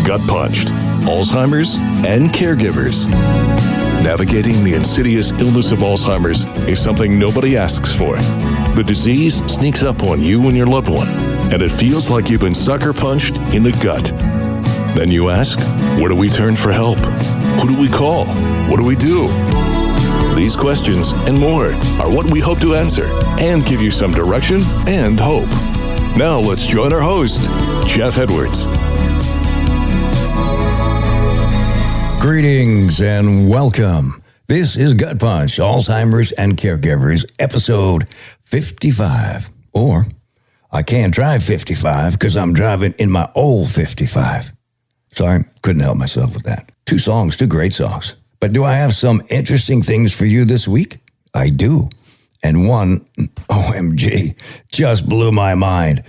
GutPunched, Alzheimer's, and Caregivers. Navigating the insidious illness of Alzheimer's is something nobody asks for. The disease sneaks up on you and your loved one, and it feels like you've been sucker punched in the gut. Then you ask, where do we turn for help? Who do we call? What do we do? These questions and more are what we hope to answer and give you some direction and hope. Now let's join our host, Jeff Edwards. Greetings and welcome. This is GutPunched, Alzheimer's and Caregivers, episode 55. Or, I can't drive 55 because I'm driving in my old 55. Sorry, couldn't help myself with that. Two great songs. But do I have some interesting things for you this week? I do. And one, OMG, just blew my mind.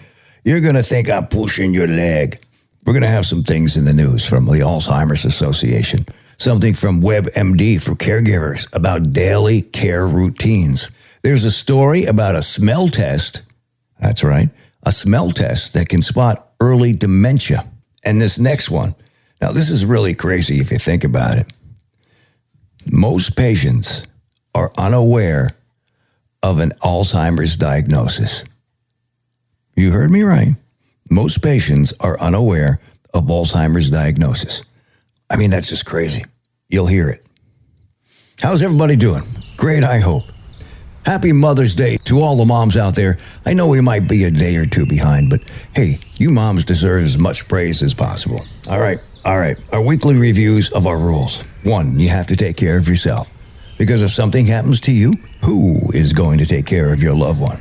You're going to think I'm pushing your leg. We're going to have some things in the news from the Alzheimer's Association, something from WebMD for caregivers about daily care routines. There's a story about a smell test. That's right, a smell test that can spot early dementia. And this next one, now this is really crazy if you think about it. Most patients are unaware of an Alzheimer's diagnosis. You heard me right. Most patients are unaware of Alzheimer's diagnosis. I mean, that's just crazy. You'll hear it. How's everybody doing? Great, I hope. Happy Mother's Day to all the moms out there. I know we might be a day or two behind, but hey, you moms deserve as much praise as possible. All right. Our weekly reviews of our rules. 1, you have to take care of yourself. Because if something happens to you, who is going to take care of your loved one?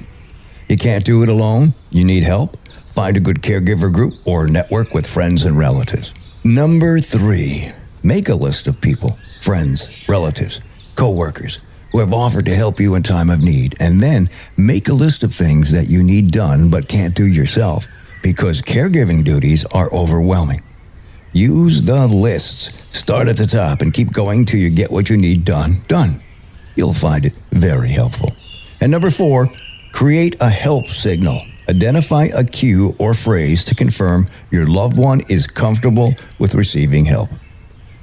You can't do it alone. You need help. Find a good caregiver group or network with friends and relatives. Number 3, make a list of people, friends, relatives, co-workers who have offered to help you in time of need. And then make a list of things that you need done but can't do yourself because caregiving duties are overwhelming. Use the lists. Start at the top and keep going till you get what you need done. You'll find it very helpful. And number 4, create a help signal. Identify a cue or phrase to confirm your loved one is comfortable with receiving help.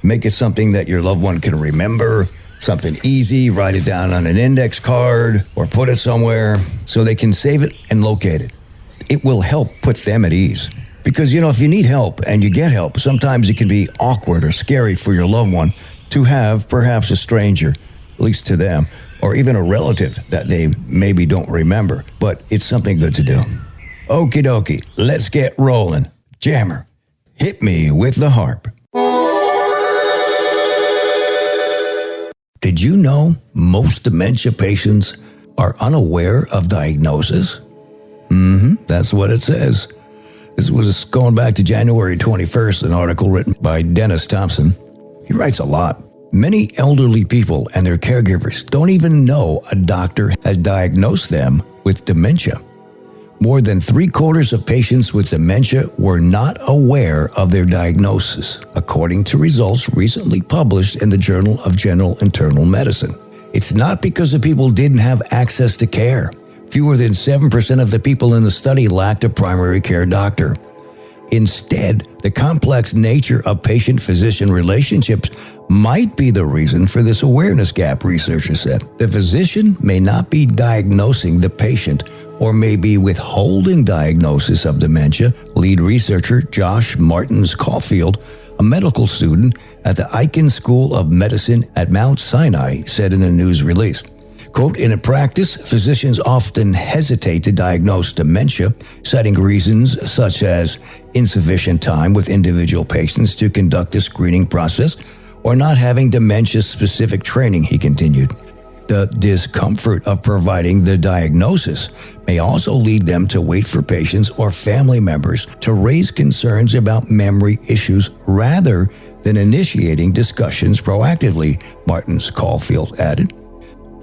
Make it something that your loved one can remember, something easy, write it down on an index card or put it somewhere so they can save it and locate it. It will help put them at ease. Because, if you need help and you get help, sometimes it can be awkward or scary for your loved one to have perhaps a stranger, at least to them, or even a relative that they maybe don't remember, but it's something good to do. Okie dokie, let's get rolling. Jammer, hit me with the harp. Did you know most dementia patients are unaware of diagnosis? That's what it says. This was going back to January 21st, an article written by Dennis Thompson. He writes a lot. Many elderly people and their caregivers don't even know a doctor has diagnosed them with dementia. More than 3/4 of patients with dementia were not aware of their diagnosis, according to results recently published in the Journal of General Internal Medicine. It's not because the people didn't have access to care. Fewer than 7% of the people in the study lacked a primary care doctor. Instead, the complex nature of patient-physician relationships might be the reason for this awareness gap, researchers said. The physician may not be diagnosing the patient or may be withholding diagnosis of dementia, lead researcher Josh Martins-Caulfield, a medical student at the Icahn School of Medicine at Mount Sinai, said in a news release. Quote, in practice, physicians often hesitate to diagnose dementia, citing reasons such as insufficient time with individual patients to conduct a screening process or not having dementia-specific training, he continued. The discomfort of providing the diagnosis may also lead them to wait for patients or family members to raise concerns about memory issues rather than initiating discussions proactively, Martins-Caulfield added.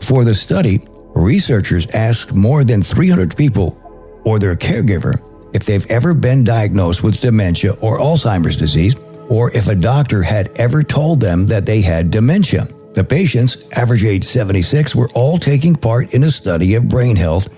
For the study, researchers asked more than 300 people or their caregiver if they've ever been diagnosed with dementia or Alzheimer's disease, or if a doctor had ever told them that they had dementia. The patients, average age 76, were all taking part in a study of brain health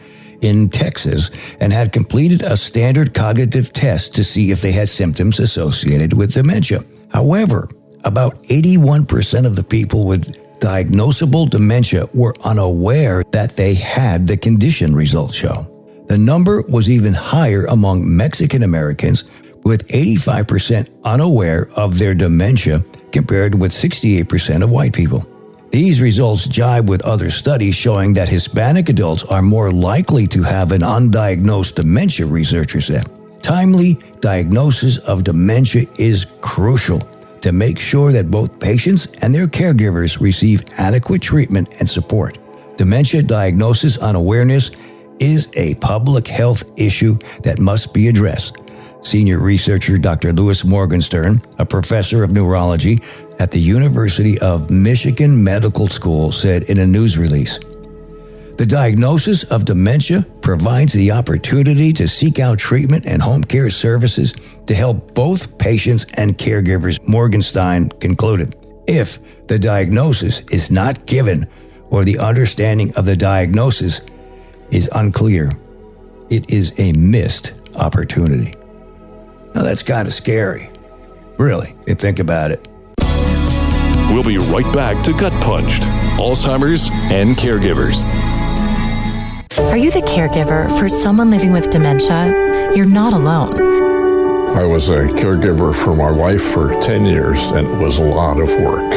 in Texas and had completed a standard cognitive test to see if they had symptoms associated with dementia. However, about 81% of the people with diagnosable dementia were unaware that they had the condition, results show. The number was even higher among Mexican Americans, with 85% unaware of their dementia compared with 68% of white people. These results jibe with other studies showing that Hispanic adults are more likely to have an undiagnosed dementia, researchers said. Timely diagnosis of dementia is crucial to make sure that both patients and their caregivers receive adequate treatment and support. Dementia diagnosis unawareness is a public health issue that must be addressed. Senior researcher Dr. Louis Morgenstern, a professor of neurology at the University of Michigan Medical School, said in a news release. The diagnosis of dementia provides the opportunity to seek out treatment and home care services to help both patients and caregivers, Morgenstern concluded. If the diagnosis is not given or the understanding of the diagnosis is unclear, it is a missed opportunity. Now that's kind of scary, really, if you think about it. We'll be right back to Gut Punched, Alzheimer's and Caregivers. Are you the caregiver for someone living with dementia? You're not alone. I was a caregiver for my wife for 10 years, and it was a lot of work.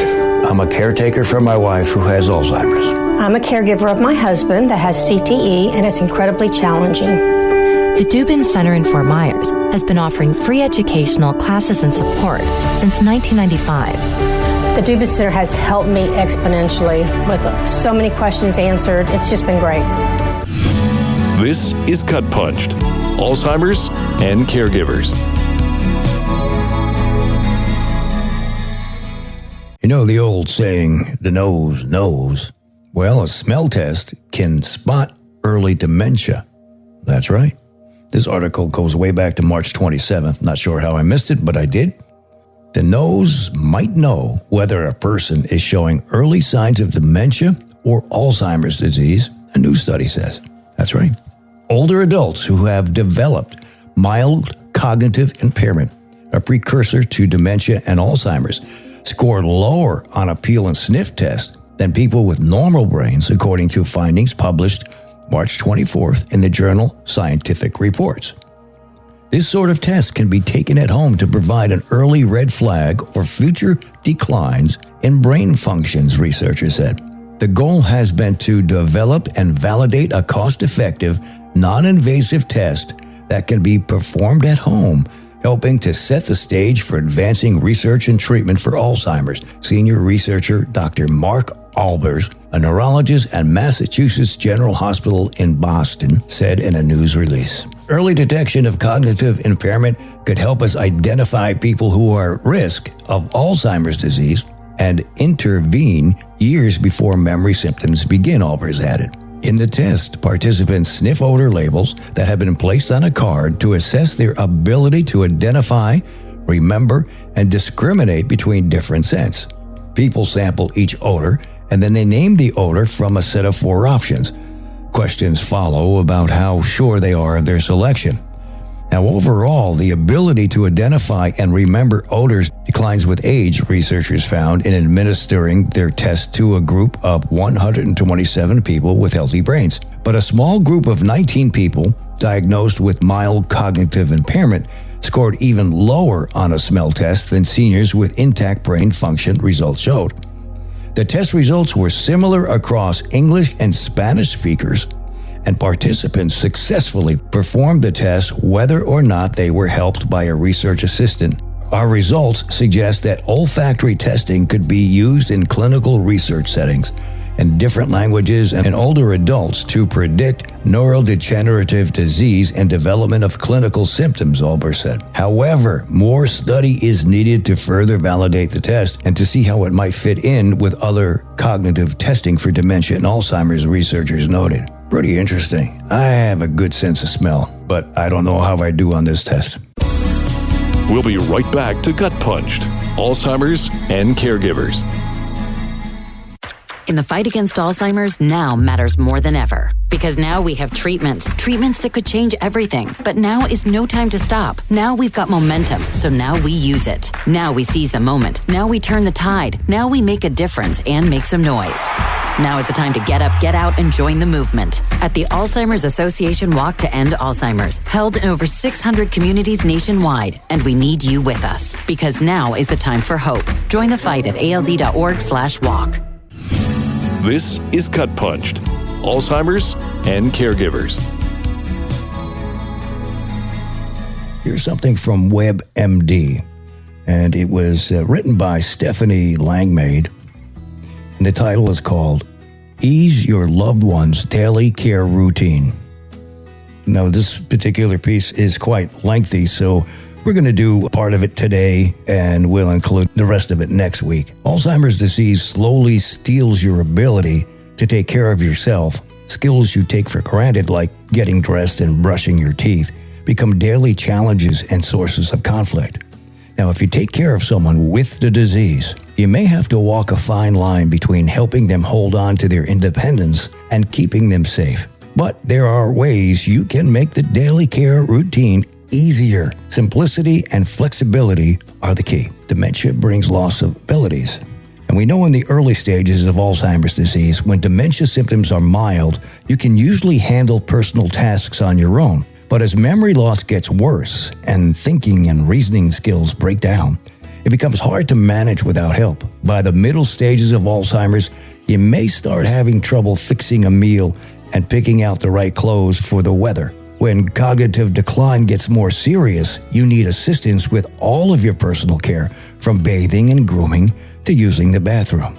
I'm a caretaker for my wife who has Alzheimer's. I'm a caregiver of my husband that has CTE, and it's incredibly challenging. The Dubin Center in Fort Myers has been offering free educational classes and support since 1995. The Dubin Center has helped me exponentially with so many questions answered. It's just been great. This is Gut Punched, Alzheimer's and Caregivers. You know the old saying, the nose knows. Well, a smell test can spot early dementia. That's right. This article goes way back to March 27th. Not sure how I missed it, but I did. The nose might know whether a person is showing early signs of dementia or Alzheimer's disease, a new study says. That's right. Older adults who have developed mild cognitive impairment, a precursor to dementia and Alzheimer's, scored lower on a peel and sniff test than people with normal brains, according to findings published March 24th in the journal Scientific Reports. This sort of test can be taken at home to provide an early red flag or future declines in brain functions, researchers said. The goal has been to develop and validate a cost-effective, non-invasive test that can be performed at home, helping to set the stage for advancing research and treatment for Alzheimer's. Senior researcher Dr. Mark Albers, a neurologist at Massachusetts General Hospital in Boston, said in a news release. Early detection of cognitive impairment could help us identify people who are at risk of Alzheimer's disease and intervene years before memory symptoms begin, Albers added. In the test, participants sniff odor labels that have been placed on a card to assess their ability to identify, remember, and discriminate between different scents. People sample each odor, and then they name the odor from a set of 4 options. Questions follow about how sure they are of their selection. Now, overall, the ability to identify and remember odors declines with age, researchers found in administering their test to a group of 127 people with healthy brains. But a small group of 19 people diagnosed with mild cognitive impairment scored even lower on a smell test than seniors with intact brain function, results showed. The test results were similar across English and Spanish speakers, and participants successfully performed the test whether or not they were helped by a research assistant. Our results suggest that olfactory testing could be used in clinical research settings in different languages and in older adults to predict neurodegenerative disease and development of clinical symptoms, Albers said. However, more study is needed to further validate the test and to see how it might fit in with other cognitive testing for dementia and Alzheimer's, researchers noted. Pretty interesting. I have a good sense of smell, but I don't know how I do on this test. We'll be right back to Gut Punched, Alzheimer's and Caregivers. In the fight against Alzheimer's, now matters more than ever. Because now we have treatments that could change everything. But now is no time to stop. Now we've got momentum, so now we use it. Now we seize the moment. Now we turn the tide. Now we make a difference and make some noise. Now is the time to get up, get out, and join the movement. At the Alzheimer's Association Walk to End Alzheimer's, held in over 600 communities nationwide, and we need you with us. Because now is the time for hope. Join the fight at alz.org/walk. This is GutPunched, Alzheimer's and Caregivers. Here's something from WebMD, and it was written by Stephanie Langmaid, and the title is called Ease Your Loved One's Daily Care Routine. Now, this particular piece is quite lengthy, so we're going to do part of it today, and we'll include the rest of it next week. Alzheimer's disease slowly steals your ability to take care of yourself. Skills you take for granted, like getting dressed and brushing your teeth, become daily challenges and sources of conflict. Now, if you take care of someone with the disease, you may have to walk a fine line between helping them hold on to their independence and keeping them safe. But there are ways you can make the daily care routine easier. Simplicity and flexibility are the key. Dementia brings loss of abilities. And we know in the early stages of Alzheimer's disease, when dementia symptoms are mild, you can usually handle personal tasks on your own. But as memory loss gets worse and thinking and reasoning skills break down, it becomes hard to manage without help. By the middle stages of Alzheimer's, you may start having trouble fixing a meal and picking out the right clothes for the weather. When cognitive decline gets more serious, you need assistance with all of your personal care, from bathing and grooming to using the bathroom.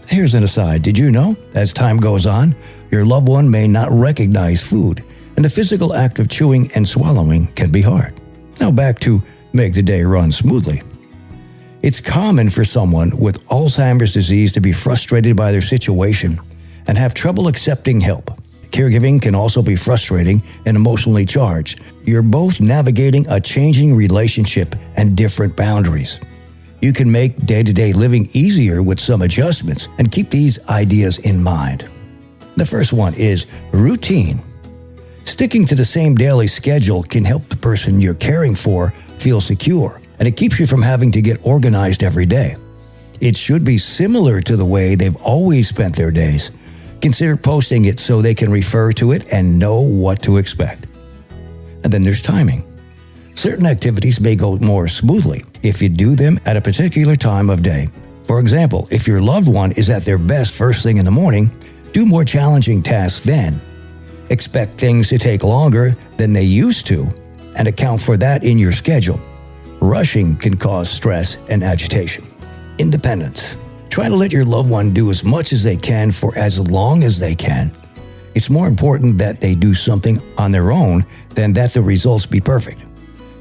Here's an aside. Did you know, as time goes on, your loved one may not recognize food, and the physical act of chewing and swallowing can be hard. Now back to make the day run smoothly. It's common for someone with Alzheimer's disease to be frustrated by their situation and have trouble accepting help. Caregiving can also be frustrating and emotionally charged. You're both navigating a changing relationship and different boundaries. You can make day-to-day living easier with some adjustments, and keep these ideas in mind. The first one is routine. Sticking to the same daily schedule can help the person you're caring for feel secure, and it keeps you from having to get organized every day. It should be similar to the way they've always spent their days. Consider posting it so they can refer to it and know what to expect. And then there's timing. Certain activities may go more smoothly if you do them at a particular time of day. For example, if your loved one is at their best first thing in the morning, do more challenging tasks then. Expect things to take longer than they used to, and account for that in your schedule. Rushing can cause stress and agitation. Independence. Try to let your loved one do as much as they can for as long as they can. It's more important that they do something on their own than that the results be perfect.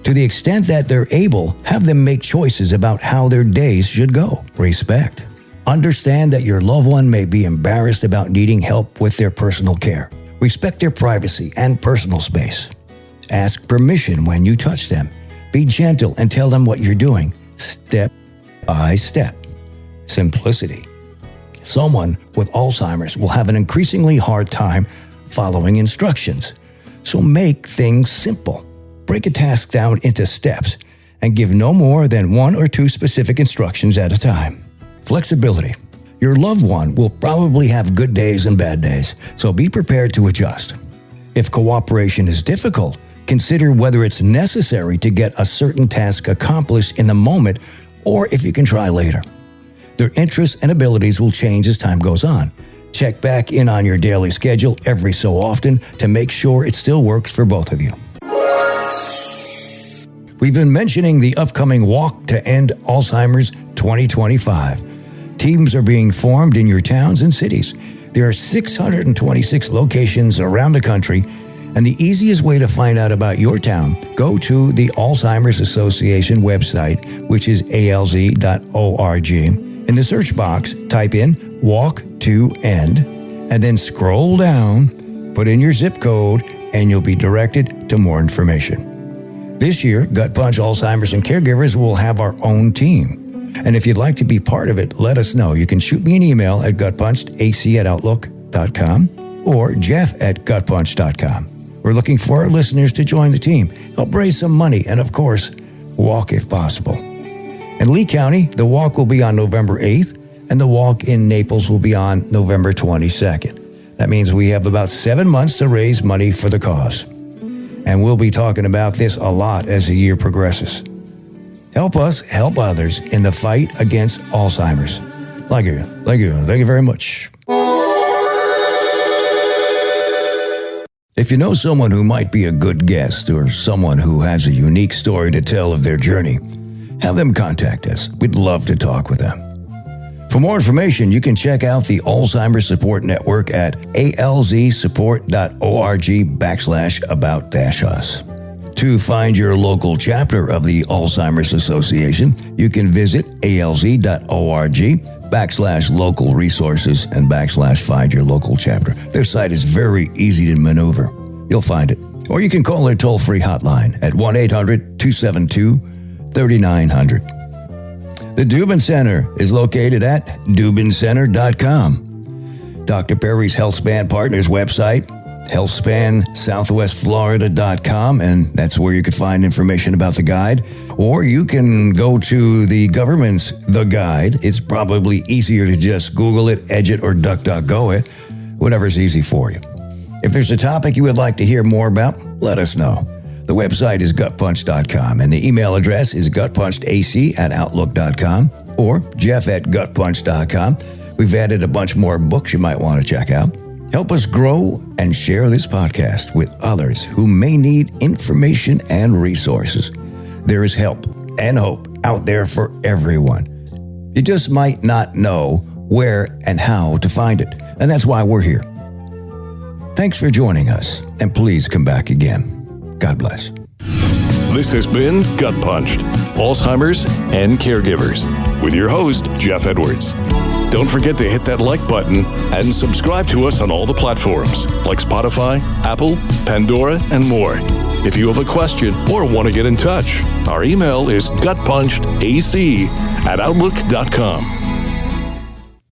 To the extent that they're able, have them make choices about how their days should go. Respect. Understand that your loved one may be embarrassed about needing help with their personal care. Respect their privacy and personal space. Ask permission when you touch them. Be gentle and tell them what you're doing, step by step. Simplicity. Someone with Alzheimer's will have an increasingly hard time following instructions. So make things simple. Break a task down into steps and give no more than 1 or 2 specific instructions at a time. Flexibility. Your loved one will probably have good days and bad days, so be prepared to adjust. If cooperation is difficult, consider whether it's necessary to get a certain task accomplished in the moment, or if you can try later. Their interests and abilities will change as time goes on. Check back in on your daily schedule every so often to make sure it still works for both of you. We've been mentioning the upcoming Walk to End Alzheimer's 2025. Teams are being formed in your towns and cities. There are 626 locations around the country, and the easiest way to find out about your town, go to the Alzheimer's Association website, which is alz.org. In the search box, type in Walk to End, and then scroll down, put in your zip code, and you'll be directed to more information. This year, GutPunched Alzheimer's and Caregivers will have our own team. And if you'd like to be part of it, let us know. You can shoot me an email at gutpunchedac@outlook.com or jeff@gutpunched.com. We're looking for our listeners to join the team, help raise some money, and of course, walk if possible. In Lee County, the walk will be on November 8th, and the walk in Naples will be on November 22nd. That means we have about 7 months to raise money for the cause. And we'll be talking about this a lot as the year progresses. Help us help others in the fight against Alzheimer's. Thank you very much. If you know someone who might be a good guest or someone who has a unique story to tell of their journey, have them contact us. We'd love to talk with them. For more information, you can check out the Alzheimer's Support Network at alzsupport.org/about-us. To find your local chapter of the Alzheimer's Association, you can visit alz.org/local resources and /find your local chapter. Their site is very easy to maneuver. You'll find it. Or you can call their toll-free hotline at 1-800-272-3900. The Dubin Center is located at dubincenter.com. Dr. Perry's HealthSpan Partners website, healthspansouthwestflorida.com, and that's where you can find information about the guide. Or you can go to the government's The Guide. It's probably easier to just Google it, Edge it, or DuckDuckGo it, whatever's easy for you. If there's a topic you would like to hear more about, let us know. The website is gutpunched.com, and the email address is gutpunchedac@outlook.com or jeff@gutpunched.com. We've added a bunch more books you might want to check out. Help us grow and share this podcast with others who may need information and resources. There is help and hope out there for everyone. You just might not know where and how to find it, and that's why we're here. Thanks for joining us, and please come back again. God bless. This has been Gut Punched, Alzheimer's and Caregivers, with your host, Jeff Edwards. Don't forget to hit that like button and subscribe to us on all the platforms like Spotify, Apple, Pandora, and more. If you have a question or want to get in touch, our email is gutpunchedac@outlook.com.